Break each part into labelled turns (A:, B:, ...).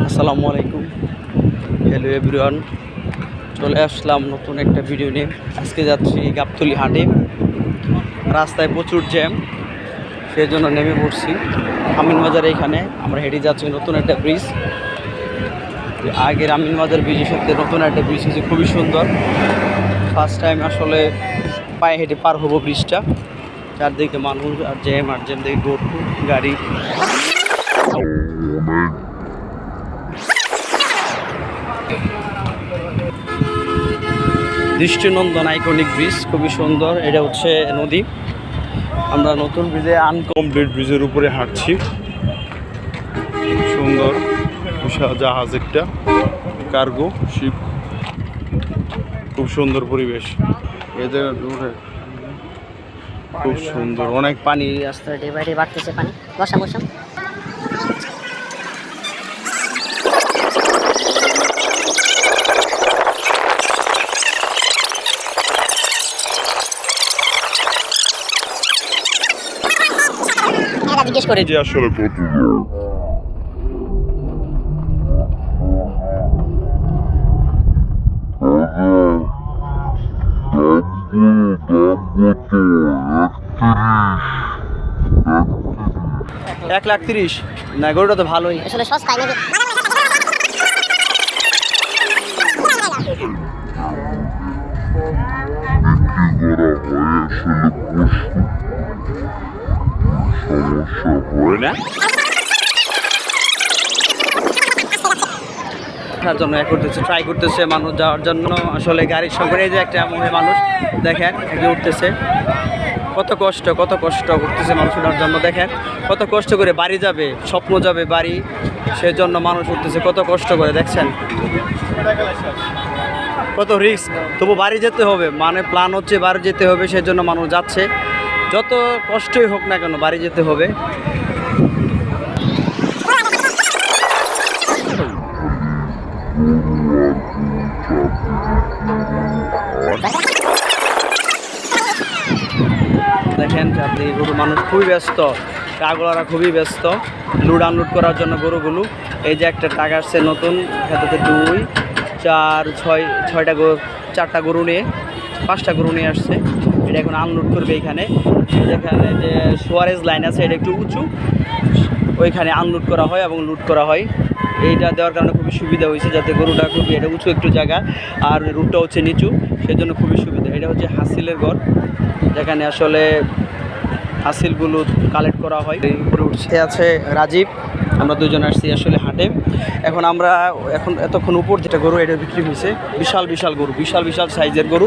A: আসসালামু আলাইকুম। Hello everyone, চলে আসলাম নতুন একটা ভিডিও নিয়ে। আজকে যাচ্ছি গাবতলী হাটে। রাস্তায় প্রচুর জ্যাম, সেই জন্য নেমে পড়ছি আমিনবাজার। এখানে আমরা হেঁটে যাচ্ছি নতুন একটা ব্রিজ। আগের আমিনবাজার ব্রিজের সাথে নতুন একটা ব্রিজ হচ্ছে, খুবই সুন্দর। ফার্স্ট টাইম আসলে পায়ে হেঁটে পার হবো ব্রিজটা। চারদিকে মানুষ আর জ্যাম দিকে গরু গাড়ি। দৃষ্টিনন্দন আইকনিক ব্রিজ, খুবই সুন্দর। এটা হচ্ছে নদী। আমরা নতুন ব্রিজে
B: কমপ্লিট ব্রিজের উপরে হাঁটছি। সুন্দর বিশাল জাহাজ, একটা কার্গো শিপ, খুব সুন্দর পরিবেশ। এদের খুব সুন্দর, অনেক
A: পানি।
C: রাস্তার ডে বাই ডে বাড়তেছে পানি, বর্ষা মৌসুম। জিজ্ঞেস করে
B: যে আসলে কত
A: এক লাখ 30 না, গরুটা তো ভালোই।
C: আসলে সস্তায় নাকি
A: তার জন্য ট্রাই করতেছে মানুষ যাওয়ার জন্য। আসলে গাড়ির সঙ্গে যে একটা মানুষ দেখেন এগিয়ে উঠতেছে। কত কষ্ট করতেছে মানুষ ওঠার জন্য। দেখেন কত কষ্ট করে বাড়ি যাবে, স্বপ্ন যাবে বাড়ি, সেই জন্য মানুষ উঠতেছে কত কষ্ট করে। দেখছেন কত রিস্ক, তবু বাড়ি যেতে হবে। মানে প্ল্যান হচ্ছে বাড়ি যেতে হবে, সেই জন্য মানুষ যাচ্ছে। যত কষ্টই হোক না কেন বাড়ি যেতে হবে। দেখেন চারদিকে গরু, মানুষ খুবই ব্যস্ত। কাগলারা খুবই ব্যস্ত লোড আনলোড করার জন্য গরুগুলো। এই যে একটা টাকা আসছে নতুন, এটাতে 2 4 6টা গরু, 4টা গরু নিয়ে 5টা গরু নিয়ে আসছে। এটা এখন আনলোড করবে এইখানে। যেখানে যে সোয়ারেজ লাইন আছে, এটা একটু উঁচু, ওইখানে আনলোড করা হয় এবং লুট করা হয়। এইটা দেওয়ার কারণে খুবই সুবিধা হয়েছে, যাতে গরুটা খুবই, এটা উঁচু একটু জায়গা আর রুটটা হচ্ছে নিচু, সেজন্য খুবই সুবিধা। এটা হচ্ছে হাসিলের ঘর, যেখানে আসলে হাসিলগুলো কালেক্ট করা হয়। উপরে উঠছে আছে রাজীব, আমরা দুজন আসছি আসলে হাটে। আমরা এতক্ষণ উপর যেটা গরু এটা বিক্রি হয়েছে, বিশাল গরু, বিশাল সাইজের গরু।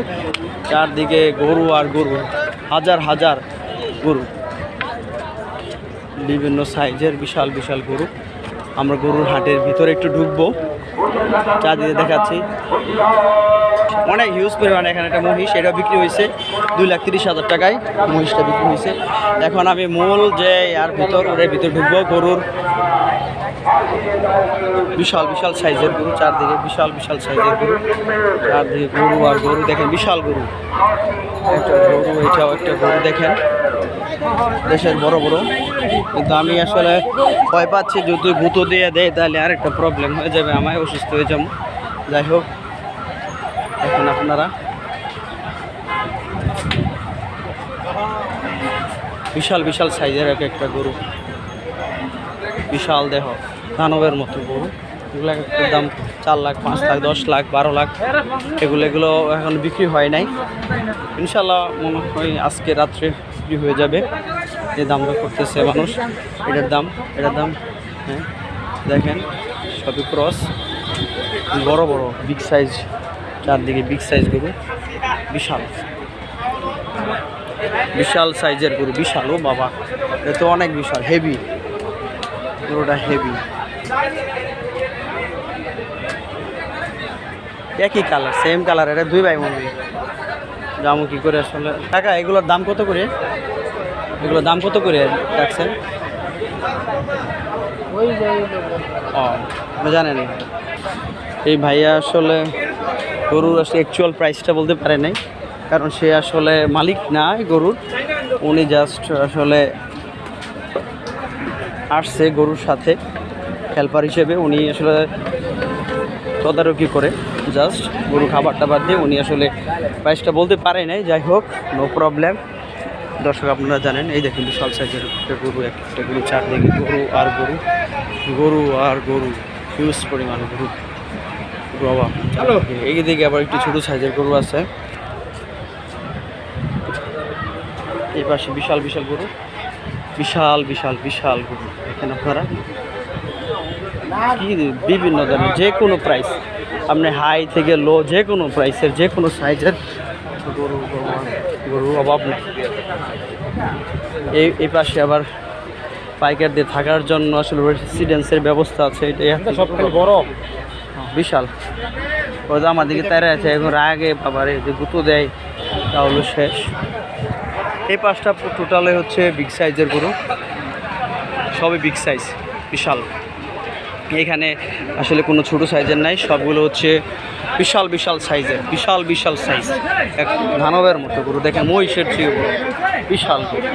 A: চারদিকে গরু আর গরু, হাজার গরু, বিভিন্ন সাইজের বিশাল গরু। আমরা গরুর হাটের ভিতরে একটু ঢুকবো, চারদিকে দেখাচ্ছি। অনেক হিউজ পরিমাণে এখানে একটা মহিষ, এটা বিক্রি হয়েছে 2,30,000 টাকায় মহিষটা বিক্রি হয়েছে। এখন আমি মূল যে আর ওর ভিতর ঢুকবো। গরুর বিশাল সাইজের গরু, চারদিকে বিশাল সাইজের গরু, চারদিকে গরু আর গরু। দেখেন বিশাল গরু, একটা গরু, এটাও একটা গরু। দেখেন দেশের বড়, কিন্তু আমি আসলে ভয় পাচ্ছি যদি গুঁতো দিয়ে দেয় তাহলে আর একটা প্রবলেম হয়ে যাবে, আমায় অসুস্থ হয়ে যাবো। যাই হোক, এখন আপনারা বিশাল সাইজের একটা গরু, বিশাল দেহ, দানবের মতো গরু। এগুলো একটার দাম 4 লাখ, 5 লাখ, 10 লাখ, 12 লাখ। এগুলো এখন বিক্রি হয় নাই। ইনশাল্লাহ মনে হয় আজকে রাত্রে বিক্রি হয়ে যাবে। এই দামটা করতেছে মানুষ। এটার দাম হ্যাঁ দেখেন সবই ক্রস, বড় বিগ সাইজ, চারদিকে বিগ সাইজ গরু, বিশাল সাইজের গরু, বিশাল। ও বাবা, এটা তো অনেক বিশাল, হেভি গরুটা, হেভি। একই কালার, সেম কালার। এটা 2 ভাই মনে যাবো কি করে আসলে। টাকা এগুলোর দাম কত করে রাখছেন? ও জানেন, এই ভাইয়া আসলে গরুর আসলে অ্যাকচুয়াল প্রাইসটা বলতে পারে নাই, কারণ সে আসলে মালিক না গরুর। উনি জাস্ট আসলে আসছে গরুর সাথে, হেল্পার হিসেবে উনি আসলে তদারকি করে, জাস্ট গরু খাবার টাবার দিয়ে উনি আসলে প্রাইসটা বলতে পারে নাই। যাই হোক, নো প্রবলেম। দর্শক আপনারা জানেন, এই দেখুন বিশাল সাইজের একটা গরু, একটা গরু, চারদিকে গরু আর গরু, গরু আর গরু, হিউজ পরিমাণ গরু বাবা। এই দিকে আবার একটু ছোটো সাইজের গরু আছে, এই পাশে বিশাল বিশাল গরু, বিশাল বিশাল বিশাল গরু। এখানে আপনারা কি বিভিন্ন দামের যে কোনো প্রাইস, আপনি হাই থেকে লো যে কোনো প্রাইসের যে কোনো সাইজের গরু গরু অভাব নেই। এই পাশে আবার পাইকারদের থাকার জন্য আসলে রেসিডেন্সের ব্যবস্থা আছে। এটাই সবথেকে বড়, বিশাল। ওই যে আমার দিকে তেরে আছে, এখন আগে বাবার যে গুঁতো দেয় তাহলে শেষ। এই পাশটা টোটালে হচ্ছে বিগ সাইজের গরু, সবই বিগ সাইজ, বিশাল। এখানে আসলে কোনো ছোটো সাইজের নাই, সবগুলো হচ্ছে বিশাল বিশাল সাইজের, বিশাল বিশাল সাইজ, এক ধানবের মতো গরু। দেখেন মহিষের চেয়ে বড়, বিশাল গরু।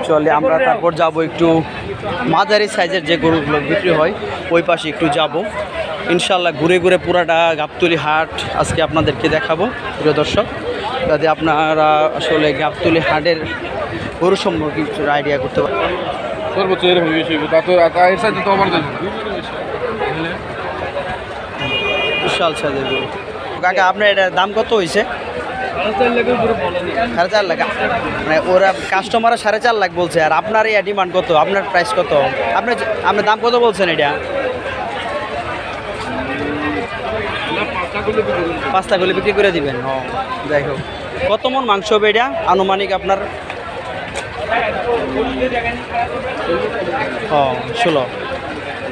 A: চলে আমরা তারপর যাব একটু মাঝারি সাইজের যে গরুগুলো বিক্রি হয় ওই পাশে একটু যাব ইনশাল্লাহ। ঘুরে ঘুরে পুরাটা গাবতলী হাট আজকে আপনাদেরকে দেখাবো প্রিয় দর্শক, যাতে আপনারা আসলে গাবতলী হাটের গরু সম্পর্কে কিছু আইডিয়া করতে পারেন।
D: সর্বোচ্চ এরকম বেশি এর সাথে তো আমার
A: বিশাল সাইজের গরু। কাকা আপনার এটার দাম কত হয়েছে? 4.5 লাখ। মানে ওরা কাস্টমাররা 4.5 লাখ বলছে, আর আপনার এই ডিমান্ড কত? আপনার প্রাইস কত? আপনার দাম কত বলছেন? এটা 5 লাখ হলে বিক্রি করে দিবেন। যাই হোক, কত মন মাংস হবে এটা আনুমানিক আপনার? 16।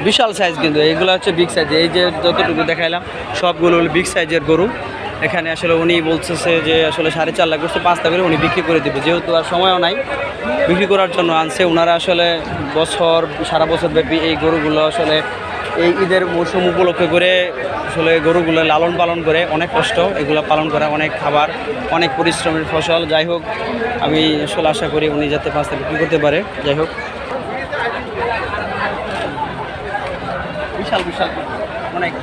A: বিশাল সাইজ, কিন্তু এইগুলো হচ্ছে বিগ সাইজ। এই যে যতটুকু দেখাইলাম সবগুলো হলো বিগ সাইজের গরু। এখানে আসলে উনি বলতেছে যে আসলে 4.5 লাখ করছে, 5 লাখ করে উনি বিক্রি করে দেবে, যেহেতু আর সময়ও নাই বিক্রি করার জন্য আনছে। ওনারা আসলে সারা বছর ব্যাপী এই গরুগুলো আসলে এই ঈদের মৌসুম উপলক্ষে করে আসলে গরুগুলো লালন পালন করে, অনেক কষ্ট এগুলো পালন করা, অনেক খাবার, অনেক পরিশ্রমের ফসল। যাই হোক, আমি আসলে আশা করি উনি যাতে 5 লাখ বিক্রি করতে পারে। যাই হোক, বিশাল বিশাল অনেক,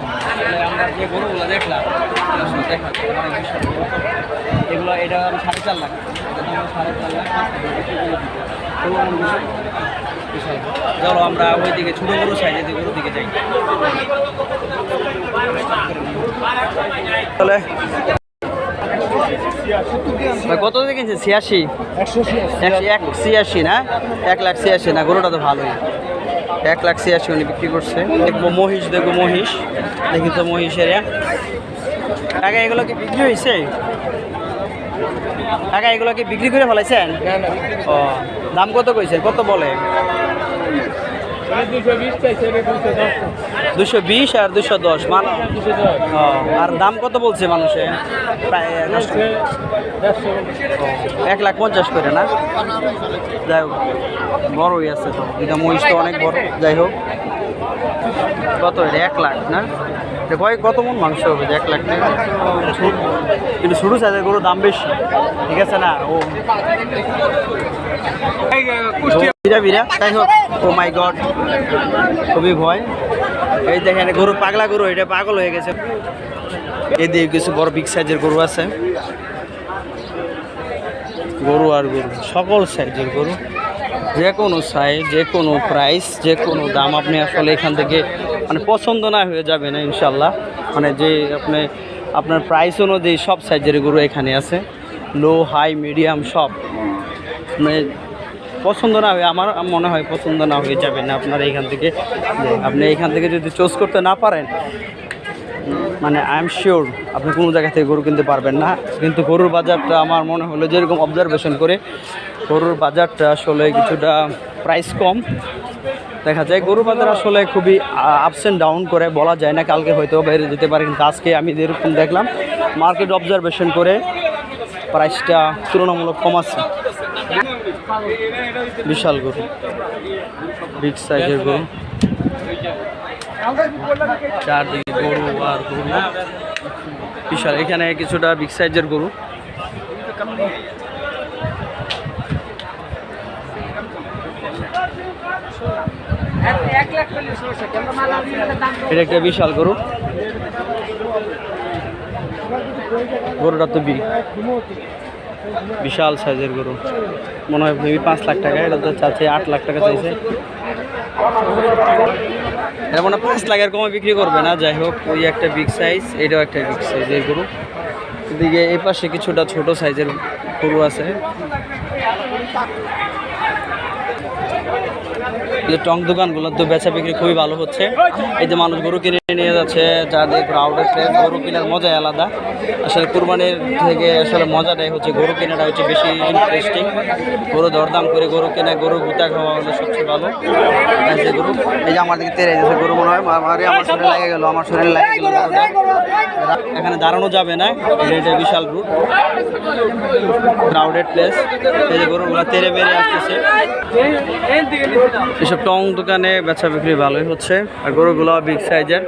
A: আমরা যে গরুগুলো দেখলাম অনেক বিশাল গরু। এগুলো এটা 4.5 লাখ, 4.5 লাখ বিশাল। চলো আমরা ওই দিকে ছোটো গরু সাইজের গরুর দিকে যাই। তাহলে কত থেকে কিনছে? 86, 186 না? 1,86,000 না? গরুটা তো ভালোই, 1,86,000 উনি বিক্রি করছে। দেখবো মহিষ, দেখবো মহিষ, দেখি তো মহিষের। টাকা এগুলো কি বিক্রি হয়েছে? টাকা এগুলো কি বিক্রি করে ফেলাইছেন? ও, দাম কত কইছেন? কত বলে? 220 আর 210 মান। আর দাম কত বলছে মানুষে? প্রায় 1,50,000 করে না? যাই হোক, বড়ই আছে তো, এটা মহিষ তো অনেক বড়। যাই হোক, কত এটা? 1 লাখ না? কত মন মাংস হবে? 1 লাখ টাকা। কিন্তু ছোটো সাইজের গরুর দাম বেশি, ঠিক আছে না? ও বিরা। যাই হোক, ও মাই গড, খুবই ভয়। এই দেখেন গরু, পাগলা গরু, এটা পাগল হয়ে গেছে। এদিকে কিছু বড় বিগ সাইজের গরু আছে, গরু আর গরু, সকল সাইজের গরু, যে কোনো সাইজ, যে কোনো প্রাইস, যে কোনো দাম। আপনি আসলে এখান থেকে মানে পছন্দ না হয়ে যাবে না ইনশাল্লাহ। মানে যে আপনার প্রাইস অনুযায়ী সব সাইজের গরু এখানে আছে, লো, হাই, মিডিয়াম সব। মানে পছন্দ না হয়ে, আমার মনে হয় পছন্দ না হয়ে যাবে না আপনারা এখান থেকে। আপনি এখান থেকে যদি চুজ করতে না পারেন, মানে আই এম শিওর আপনি কোনো জায়গা থেকে গরু কিনতে পারবেন না। কিন্তু গরুর বাজারটা আমার মনে হলো, যেরকম অবজারভেশন করে, গরুর বাজারটা আসলে কিছুটা প্রাইস কম দেখা যায়। গরুর বাজার আসলে খুবই আপস অ্যান্ড ডাউন করে, বলা যায় না, কালকে হয়তো বাইরে যেতে পারে। কিন্তু আজকে আমি যেরকম দেখলাম মার্কেট অবজারভেশন করে, প্রাইসটা তুলনামূলক কম আছে। বিশাল গরু, বিগ সাইজের গরু, চারদিকে গরু আর গরু, বিশাল। এখানে কিছুটা বিগ সাইজের গরু। এটা একটা বিশাল গরু, গরুটা তো বিশাল সাইজের গরু, মনে হয় মেবি 5 লাখ টাকা, এটা তো চাচ্ছে 8 লাখ টাকা চাইছে। এটা মনে হয় 5 লাখের কমে বিক্রি করবে না। যাই হোক, ওই একটা বিগ সাইজ, এটাও একটা বিগ সাইজের গরু। এদিকে এই পাশে কিছুটা ছোট সাইজের গরু আছে। যে টং দোকানগুলো তো বেচা বিক্রি খুবই ভালো হচ্ছে। এই যে মানুষ গরু কিনে নিয়ে যাচ্ছে, যাদের ক্রাউডের প্লেস, গরু কেনার মজাই আলাদা। আসলে কুরবানির থেকে আসলে মজাটাই হচ্ছে গরু কেনাটা হচ্ছে বেশি ইন্টারেস্টিং। গরু দরদাম করে গরু কেনা, গরু গুতা খাওয়া হলে সবচেয়ে ভালো। এই যে গরু, এই যে আমার দিকে তেরে যাচ্ছে গরু, মনে হয় আমার শরীরে লাগে গেল, আমার শরীরে লাগে গেল গরুটা। এখানে দাঁড়ানো যাবে না, এটা বিশাল রুট, ক্রাউডেড প্লেস। এই যে গরুগুলো তেরে বেড়ে আসতেছে। এসব টং দোকানে বেচা বিক্রি ভালোই হচ্ছে, আর গরুগুলো বিগ সাইজের,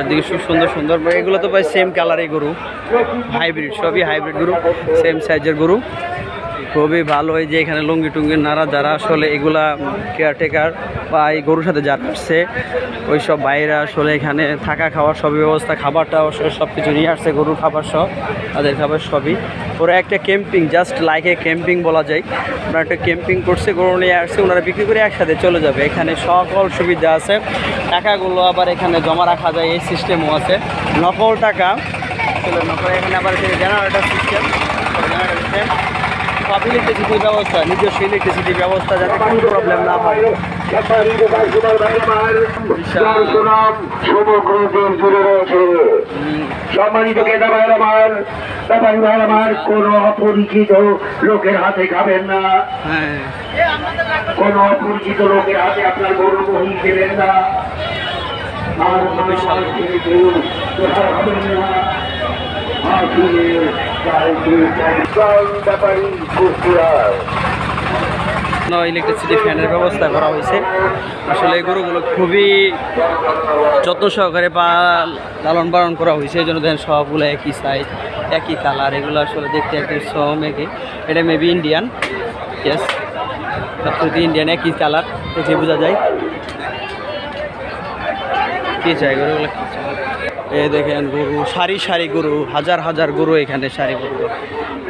A: দিকে খুব সুন্দর সুন্দর। এগুলো তো ভাই সেম কালারই গরু, হাইব্রিড, সবই হাইব্রিড গরু, সেম সাইজের গরু, খুবই ভালো। এই যে এখানে লুঙ্গি টুঙ্গি নারা যারা আসলে এগুলা কেয়ারটেকার বা এই গরুর সাথে যারা আসছে, ওই সব বাইরা আসলে এখানে থাকা খাওয়ার সবই ব্যবস্থা, খাবারটাও সব কিছু নিয়ে আসছে, গরুর খাবার সহ, তাদের খাবার সবই। ওরা একটা camping, just like a camping বলা যায়, ওরা একটা ক্যাম্পিং করছে, গরু নিয়ে আসছে, ওনারা বিক্রি করে একসাথে চলে যাবে। এখানে সকল সুবিধা আছে, টাকাগুলো আবার এখানে জমা রাখা যায়, এই সিস্টেমও আছে, নকল টাকা আসলে নকল। এখানে আবার জেনারেটর সিস্টেম, সব ইলেকট্রিসিটির ব্যবস্থা, নিজস্ব ইলেকট্রিসিটির ব্যবস্থা, যাতে কোনো প্রবলেম না হয়।
E: সম্মানিত ক্রেতা ভাইয়ের আমার, ব্যাপারী ভাইয়ের আমার, কোনো অপরিচিত লোকের হাতে খাবেন না, কোনো অপরিচিত লোকের হাতে আপনার গরু মহিষ দেবেন না, আর হবেন না।
A: ইলেকট্রিসিটি ফ্যানের ব্যবস্থা করা হয়েছে। আসলে এই গরুগুলো খুবই যত্ন সহকারে লালন পালন করা হয়েছে, এই জন্য দেখেন সবগুলো একই সাইজ, একই কালার, এগুলো আসলে দেখতে একদম সম একই। এটা মেবি ইন্ডিয়ান, ইয়েস, সবথেকে ইন্ডিয়ান, একই কালার, দেখে বোঝা যায়। কি চাই গরুগুলো, কি চাই? এই দেখেন গরু, সারি সারি গরু, হাজার হাজার গরু এখানে, সারি গরু,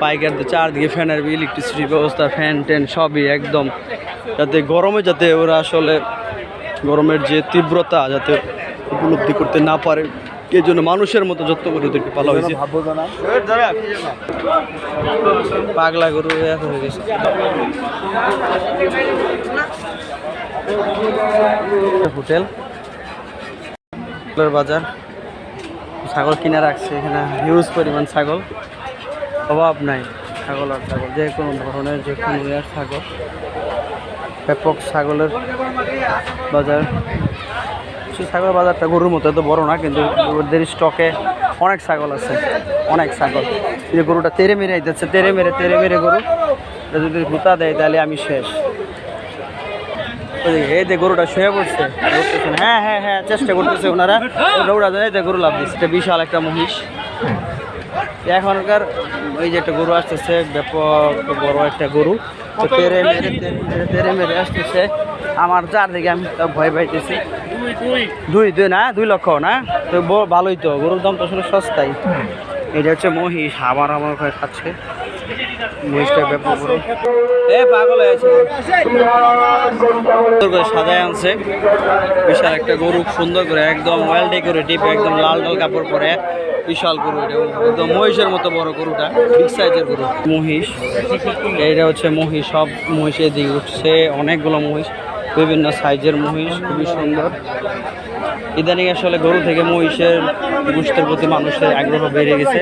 A: পাইকারদের চারদিকে ফ্যানের ইলেকট্রিসিটির ব্যবস্থা, ফ্যান ট্যান সবই একদম, যাতে গরমে যাতে ওরা আসলে গরমের যে তীব্রতা যাতে উপলব্ধি করতে না পারে, এই জন্য মানুষের মতো যত্ন করে ওদেরকে পালা হয়েছে। পাগলা গরু এত হয়ে গেছে। হোটেল বাজার, ছাগল কিনে রাখছে এখানে, হিউজ পরিমাণ ছাগল, অভাব নাই, ছাগল আর ছাগল, যে কোনো ধরনের যে কোনো ইয়ার ছাগল, ব্যাপক ছাগলের বাজার। ছাগল বাজারটা গরুর মতো এত বড় না, কিন্তু ওদের স্টকে অনেক ছাগল আছে, অনেক ছাগল। এই যে গরুটা তেরে মেরে আইতেছে, তেরে মেরে গরু যদি গুতা দেয় তাহলে আমি শেষ। এই যে গরুটা শুয়ে পড়ছে, হ্যাঁ হ্যাঁ হ্যাঁ, চেষ্টা করতেছে ওনারা, দৌড়া যায়, গরু লাভ দিচ্ছে। এটা বিশাল একটা মহিষ। এখনকার এই যে একটা গরু আসতেছে, ব্যাপক বড় একটা গরু, তো তেরে মেরে আসতেছে আমার চারদিকে, আমি তো ভয় পাইতেছি। 2 লক্ষ না, তো ভালোই তো, গরুর দাম তো আসলে সস্তাই। এটা হচ্ছে মহিষ, আমার ঘরে খাচ্ছে মহিষটা, ব্যাপক বড়, পাগল হয়েছে, সাজায় আনছে বিশাল একটা গরু, সুন্দর করে একদম ওয়েল ডেকোরেটিভ, একদম লাল কাপড় পরে, বিশাল গরু, এটা একদম মহিষের মতো বড় গরুটা, বিগ সাইজের গরু। মহিষ, এইটা হচ্ছে মহিষ, সব মহিষের দিকে উঠছে, অনেকগুলো মহিষ, বিভিন্ন সাইজের মহিষ, খুবই সুন্দর। ইদানিং আসলে গরু থেকে মহিষের গোশতের প্রতি মানুষের আগ্রহ বেড়ে গেছে।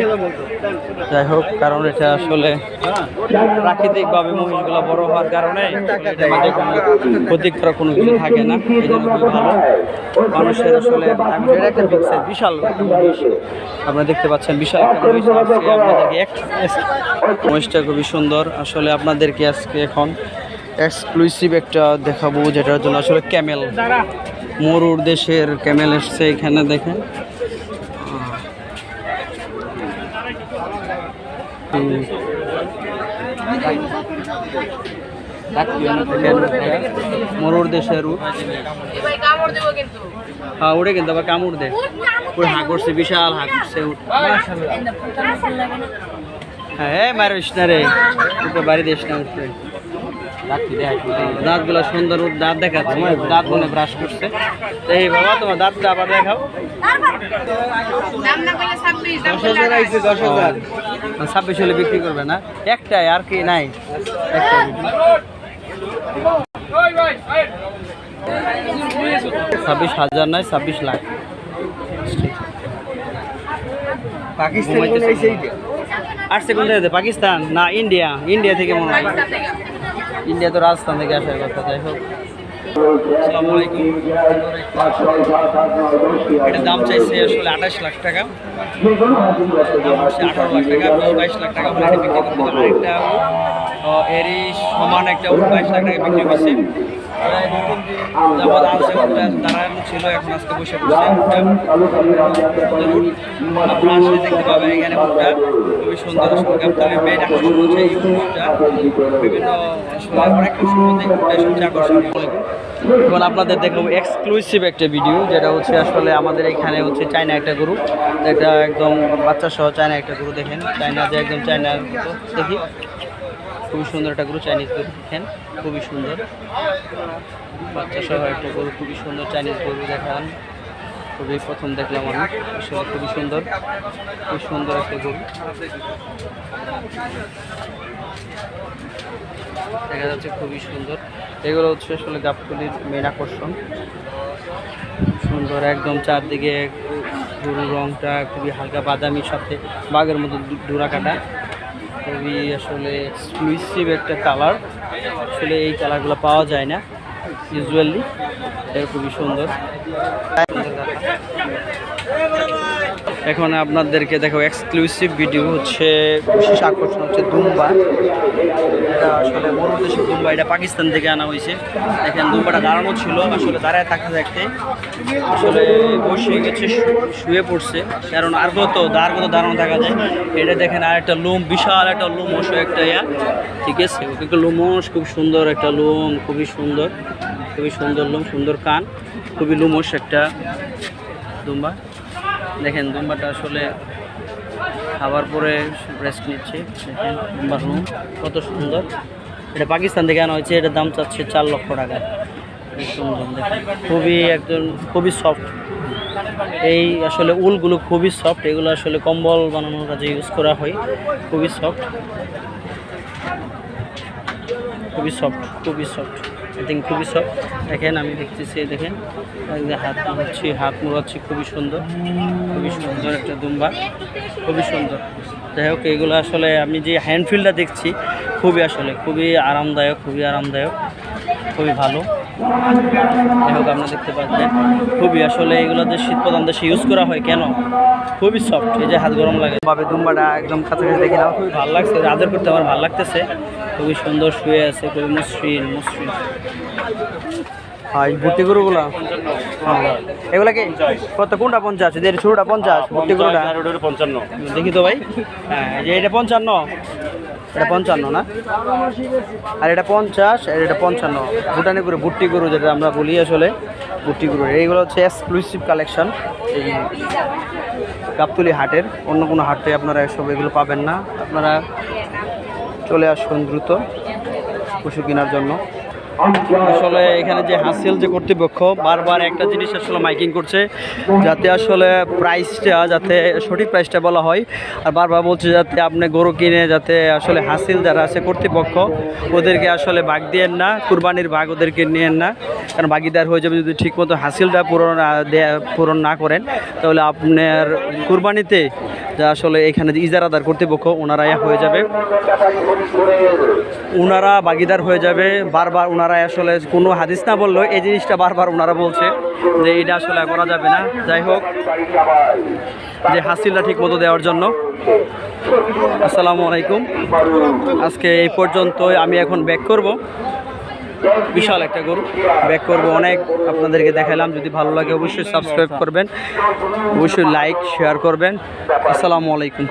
A: যাই হোক, কারণ এটা আসলে প্রাকৃতিকভাবে মহিষগুলো বড় হওয়ার কারণে এটার মধ্যে কোনো ক্ষতিকর কোনো কিছু থাকে না, এই জন্য খুবই ভালো। মানুষের আসলে এটা একটা বিগ সাইজ, বিশাল মহিষ, আপনারা দেখতে পাচ্ছেন, বিশাল একটা মহিষ। আপনাদেরকে মহিষটা খুবই সুন্দর, আসলে আপনাদেরকে আজকে এখন এক্সক্লুসিভ একটা দেখাবো, যেটার জন্য আসলে ক্যামেল, মরুর দেশের ক্যামেল এসছে এখানে, দেখেন মরুর দেশের উট। হ্যাঁ উঠে কিন্তু আবার কামড় দেয়, পুরো হাঁ করছে, বিশাল হাঁ করছে উট। হ্যাঁ মারিস না রে, বাড়ি দিস না উঠতে। দাঁতগুলো সুন্দর, দাঁত দেখাচ্ছে, দাঁত মনে ব্রাশ করছে। এই বাবা তোমার দাঁতটা আবার দেখাও। 10,000 আইছে, 10,000 26 হলে বিক্রি করবে না? একটাই আর কি নাই, একটাই। 26,000 নয়, 26 লাখ। পাকিস্তান আসছে কোন থেকে? পাকিস্তান না ইন্ডিয়া? ইন্ডিয়া থেকে মনে হয়, ইন্ডিয়া তো রাজস্থান থেকে আসার কথা। যাই হোক, আসসালামু আলাইকুম। এটার দাম চাইছে আসলে 28 লাখ টাকা, দাম হচ্ছে 18 লাখ টাকা, 22 লাখ টাকা বলে এটা বিক্রি করতে হবে। আরেকটা এরই সমান একটা 22 লাখ টাকা বিক্রি হয়েছে। প্রায় 2-3 দিন যাবৎ আনছে, দাঁড়ানো ছিল, এখন আজকে বসে পড়ছে। আপনারা আসলে দেখতে পাবেন এখানে উটটা খুবই সুন্দর, আসলে গাবতলীর মেইন আকর্ষণ হচ্ছে এই উটটা। বিভিন্ন আসলে অনেক কিছু মধ্যে উটটা সবচেয়ে আকর্ষণীয়। এখন আপনাদের দেখাবো এক্সক্লুসিভ একটা ভিডিও, যেটা হচ্ছে আসলে আমাদের এখানে হচ্ছে চায়না একটা গরু, এটা একদম বাচ্চা সহ চায়না একটা গরু। দেখেন চায়না, যে একদম চায়নার মতো দেখি, খুবই সুন্দর একটা গরু, চাইনিজ গরু। দেখেন খুবই সুন্দর, বাচ্চা সহ একটা গরু, খুবই সুন্দর চাইনিজ গরু। দেখান, খুবই প্রথম দেখলাম আমি, আসলে খুবই সুন্দর, খুব সুন্দর একটা গরু। দেখা যাচ্ছে খুবই সুন্দর। এগুলো হচ্ছে আসলে গাবতলীর মেন আকর্ষণ। সুন্দর একদম, চারদিকে গরুর রংটা খুবই হালকা বাদামি, সাথে বাঘের মতো ডোরা কাটা, খুবই আসলে এক্সক্লুসিভ একটা কালার। আসলে এই কালারগুলো পাওয়া যায় না ইউজুয়ালি, এটা খুবই সুন্দর। এখন আপনাদেরকে দেখো এক্সক্লুসিভ ভিডিও, হচ্ছে বিশেষ আকর্ষণ হচ্ছে দুম্বা। এটা আসলে মরুর দেশের দুম্বা, এটা পাকিস্তান থেকে আনা হয়েছে। দেখেন দুম্বাটা দাঁড়ানো ছিল, আসলে দাঁড়ায় থাকতে থাকতে আসলে বসে গেছে, শুয়ে পড়ছে, কারণ আর কত দাঁড়ানো থাকা যায়। এটা দেখেন আর একটা লোম, বিশাল একটা লোমস একটা ঠিক আছে, একটা লোমস, খুব সুন্দর একটা লোম, খুবই সুন্দর, খুবই সুন্দর লোম, সুন্দর কান, খুবই লোমস একটা দুম্বা। দেখেন দুম্বাটা আসলে খাবার পরে রেস্ট নিচ্ছে। দেখেন দুম্বার লোম কত সুন্দর। এটা পাকিস্তান থেকে আনা হয়েছে, এটার দাম চাচ্ছে 4 লক্ষ টাকা। সুন্দর, দেখেন খুবই একদম খুবই সফট। এই আসলে উলগুলো খুবই সফট, এগুলো আসলে কম্বল বানানোর কাজে ইউজ করা হয়। খুবই সফট, খুবই সফট, খুবই সফট, আই থিঙ্ক খুবই সফট। দেখেন আমি দেখতেছি, দেখেন হাত মোড়াচ্ছি, খুবই সুন্দর, খুবই সুন্দর একটা দুম্বা, খুবই সুন্দর। যাই হোক, এগুলো আসলে আমি যে হ্যান্ডফিলটা দেখছি খুবই আসলে খুবই আরামদায়ক, খুবই আরামদায়ক, খুবই ভালো। যাই হোক, আপনারা দেখতে পাচ্ছেন খুবই আসলে এগুলো যে শীত প্রধান দেশে ইউজ করা হয়, কেন খুবই সফট, এই যে হাত গরম লাগে ভাবে। দুম্বাটা একদম কাছাকাছি দেখে নাও, খুবই ভালো লাগছে, আদর করতে আমার ভালো লাগতেছে, খুবই সুন্দর শুয়ে আছে, খুবই মসৃণ মসৃণ। হ্যাঁ ভর্তি গরুগুলা, হ্যাঁ এগুলা কি কত? কোনটা 50? যে ছোটটা 50, ভর্তি গরুটা
B: 55।
A: দেখি তো ভাই। হ্যাঁ যে এটা 55, এটা 55 না, আর এটা 50, আর এটা 55। ভুটানি গরু, ভুট্টি গরু যেটা আমরা বলি আসলে, ভুট্টি গরু। এইগুলো হচ্ছে এক্সক্লুসিভ কালেকশন এই গাবতলী হাটের, অন্য কোনো হাটে আপনারা এসব এগুলো পাবেন না। আপনারা চলে আসুন দ্রুত পশু কেনার জন্য। আসলে এখানে যে হাসিল যে কর্তৃপক্ষ বারবার একটা জিনিস আসলে মাইকিং করছে, যাতে আসলে প্রাইসটা, যাতে সঠিক প্রাইসটা বলা হয়। আর বারবার বলছে যাতে আপনি গরু কিনে যাতে আসলে হাসিল যারা আছে কর্তৃপক্ষ, ওদেরকে আসলে ভাগ দিয়েন না, কুরবানির ভাগ ওদেরকে নিয়েন না, কারণ ভাগিদার হয়ে যাবে যদি ঠিকমতো হাসিলটা পূরণ না করেন, তাহলে আপনার কুরবানিতে যা আসলে এখানে যে ইজারাদার কর্তৃপক্ষ ওনারাই হয়ে যাবে, ওনারা ভাগিদার হয়ে যাবে। বারবার ওনারা আসলে কোনো হাদিস না বললেও এই জিনিসটা বারবার ওনারা বলছে যে এটা আসলে করা যাবে না। যাই হোক, যে হাসিলটা ঠিক মতো দেওয়ার জন্য। আসসালামু আলাইকুম, আজকে এই পর্যন্তই। আমি এখন ব্যাক করব, বিশাল একটা গরু ব্যাক করব, অনেক আপনাদেরকে দেখালাম। যদি ভালো লাগে অবশ্যই সাবস্ক্রাইব করবেন, অবশ্যই লাইক শেয়ার করবেন। আসসালামু আলাইকুম।